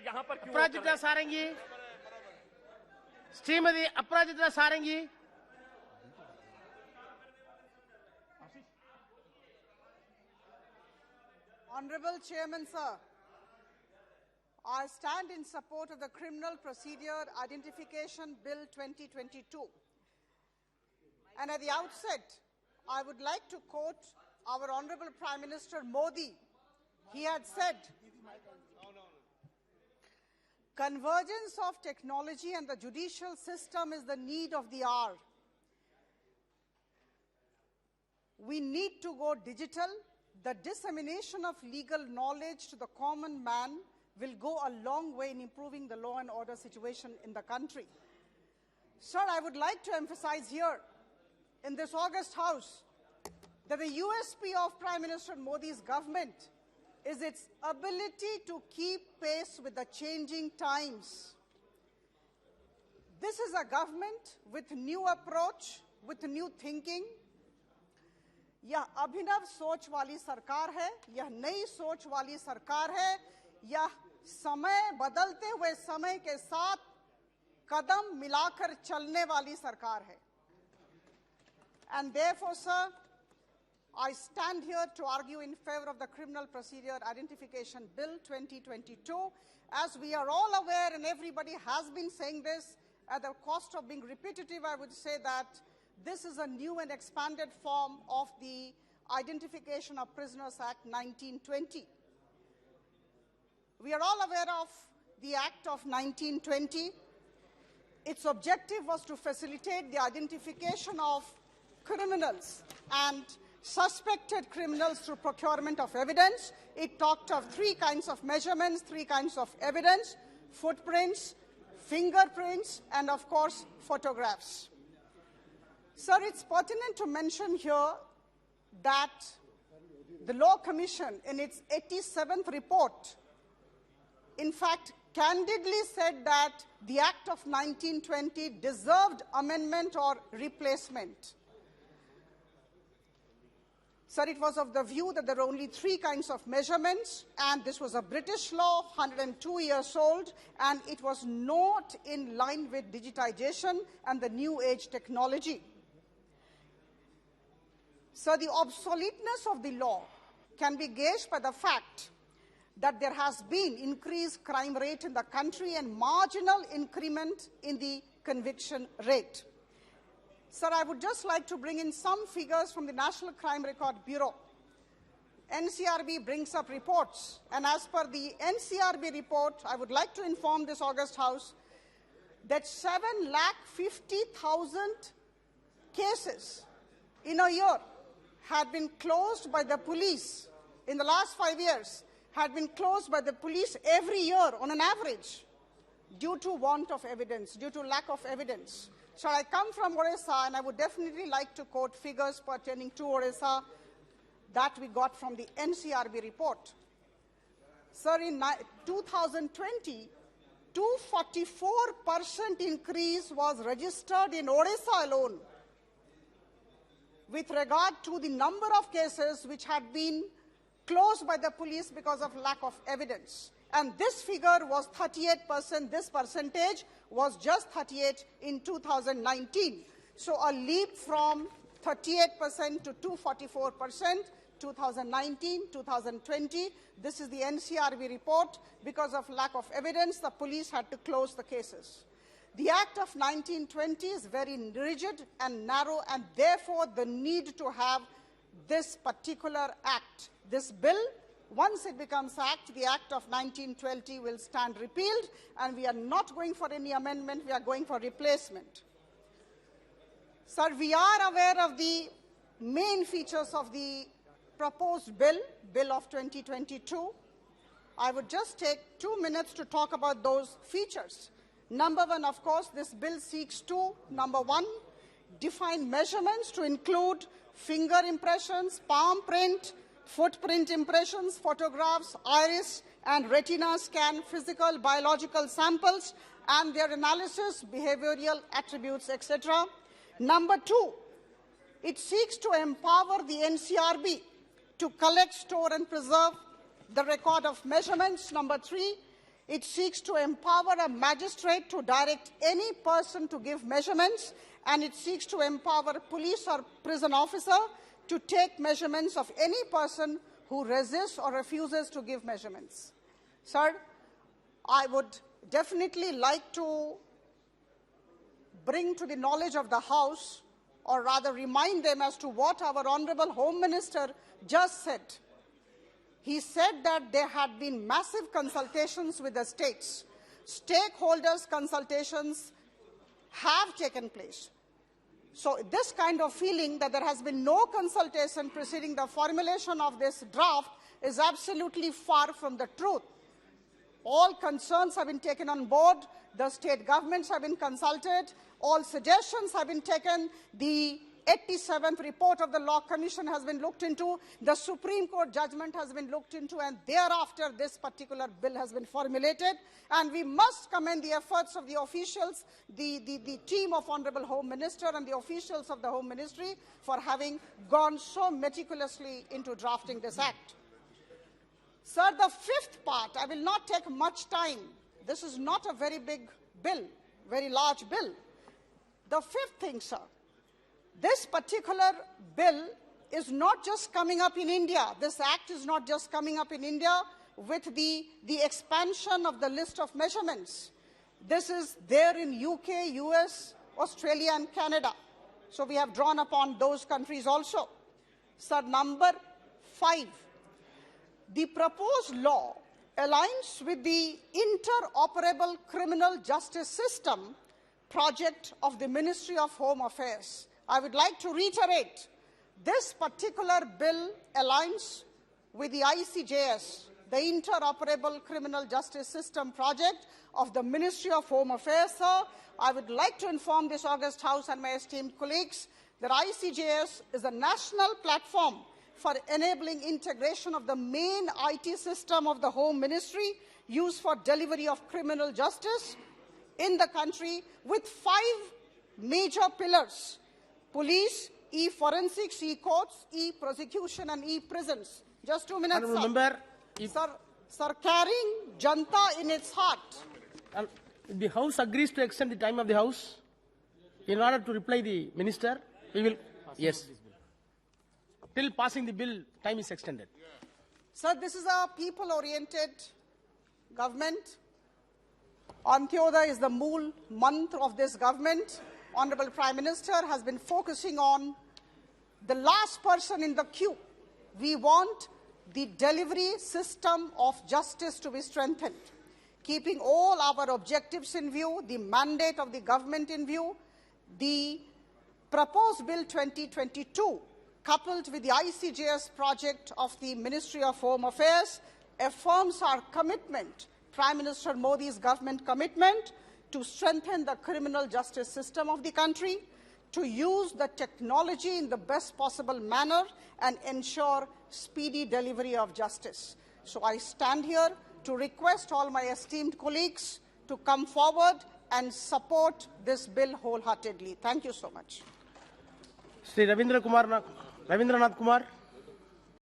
यहाँ पर क्यों अपराजिता सारंगी, श्रीमती अपराजिता सारंगी। Honorable Chairman, sir, I stand in support of the Criminal Procedure Identification Bill 2022. And at the outset, I would like to quote our Honorable Prime Minister Modi. He had said, "Convergence of technology and the judicial system is the need of the hour. We need to go digital. The dissemination of legal knowledge to the common man will go a long way in improving the law and order situation in the country." Sir, I would like to emphasize here in this August House that the USP of Prime Minister Modi's government is its ability to keep pace with the changing times. This is a government with new approach, with new thinking. यह अभिनव सोच वाली सरकार है, यह नई सोच वाली सरकार है, यह समय बदलते हुए समय के साथ कदम मिलाकर चलने वाली सरकार है. And therefore, sir, I stand here to argue in favor of the Criminal Procedure Identification Bill 2022. As we are all aware, and everybody has been saying this, at the cost of being repetitive, I would say that this is a new and expanded form of the Identification of Prisoners Act 1920. We are all aware of the Act of 1920. Its objective was to facilitate the identification of criminals and suspected criminals through procurement of evidence. It talked of three kinds of measurements, three kinds of evidence: footprints, fingerprints, and of course, photographs. Sir, it's pertinent to mention here that the Law Commission, in its 87th report, in fact, candidly said that the Act of 1920 deserved amendment or replacement. Sir, it was of the view that there were only three kinds of measurements, and this was a British law, 102 years old, and it was not in line with digitization and the new age technology. So the obsoleteness of the law can be gauged by the fact that there has been increased crime rate in the country and marginal increment in the conviction rate. Sir, I would just like to bring in some figures from the National Crime Record Bureau. NCRB brings up reports, and as per the NCRB report, I would like to inform this August House that 7,50,000 cases in a year had been closed by the police in the last 5 years, had been closed by the police every year on an average due to want of evidence, due to lack of evidence. So I come from Odisha, and I would definitely like to quote figures pertaining to Odisha that we got from the NCRB report. Sir, in 2020, 244% increase was registered in Odisha alone with regard to the number of cases which had been closed by the police because of lack of evidence. And this figure was 38%. This percentage was just 38 in 2019. So a leap from 38% to 244%, 2019, 2020. This is the NCRB report. Because of lack of evidence, the police had to close the cases. The Act of 1920 is very rigid and narrow, and therefore the need to have this particular act. This bill, once it becomes act, the Act of 1920 will stand repealed, and we are not going for any amendment, we are going for replacement. Sir, we are aware of the main features of the proposed bill of 2022. I would just take 2 minutes to talk about those features. Number one, of course, this bill seeks to, number one, define measurements to include finger impressions, palm print, footprint impressions, photographs, iris and retina scan, physical, biological samples, and their analysis, behavioral attributes, etc. Number two, it seeks to empower the NCRB to collect, store, and preserve the record of measurements. Number three, It seeks to empower a magistrate to direct any person to give measurements, and it seeks to empower a police or prison officer to take measurements of any person who resists or refuses to give measurements. Sir, I would definitely like to bring to the knowledge of the House, or rather remind them as to what our Honorable Home Minister just said. He said that there had been massive consultations with the states. Stakeholders' consultations have taken place. So this kind of feeling that there has been no consultation preceding the formulation of this draft is absolutely far from the truth. All concerns have been taken on board. The state governments have been consulted. All suggestions have been taken. The 87th report of the Law Commission has been looked into. The Supreme Court judgment has been looked into, and thereafter this particular bill has been formulated. And we must commend the efforts of the officials, the team of Honorable Home Minister and the officials of the Home Ministry for having gone so meticulously into drafting this act. Sir, the fifth part, I will not take much time. This is not a very big bill, very large bill. The fifth thing, sir, this particular bill is not just coming up in India. This act is not just coming up in India with the expansion of the list of measurements. This is there in UK, US, Australia, and Canada. So we have drawn upon those countries also. Sir, number 5. The proposed law aligns with the interoperable criminal justice system project of the Ministry of Home Affairs. I would like to reiterate, this particular bill aligns with the ICJS, the Interoperable Criminal Justice System project of the Ministry of Home Affairs. Sir, I would like to inform this august House and my esteemed colleagues that ICJS is a national platform for enabling integration of the main IT system of the Home Ministry used for delivery of criminal justice in the country, with 5 major pillars: police, e-forensics, e-courts, e-prosecution, and e-prisons. Just 2 minutes, sir. Remember, Sir, carrying Janta in its heart. if the House agrees to extend the time of the House, in order to reply the Minister, we will, yes. Till passing the bill, time is extended. Sir, this is a people-oriented government. Antyodaya is the mool mantra of this government. Honorable Prime Minister has been focusing on the last person in the queue. We want the delivery system of justice to be strengthened, keeping all our objectives in view, the mandate of the government in view. The proposed Bill 2022, coupled with the ICJS project of the Ministry of Home Affairs, affirms our commitment, Prime Minister Modi's government commitment, to strengthen the criminal justice system of the country, to use the technology in the best possible manner and ensure speedy delivery of justice. So I stand here to request all my esteemed colleagues to come forward and support this bill wholeheartedly. Thank you so much. Sri Ravindranath Kumar.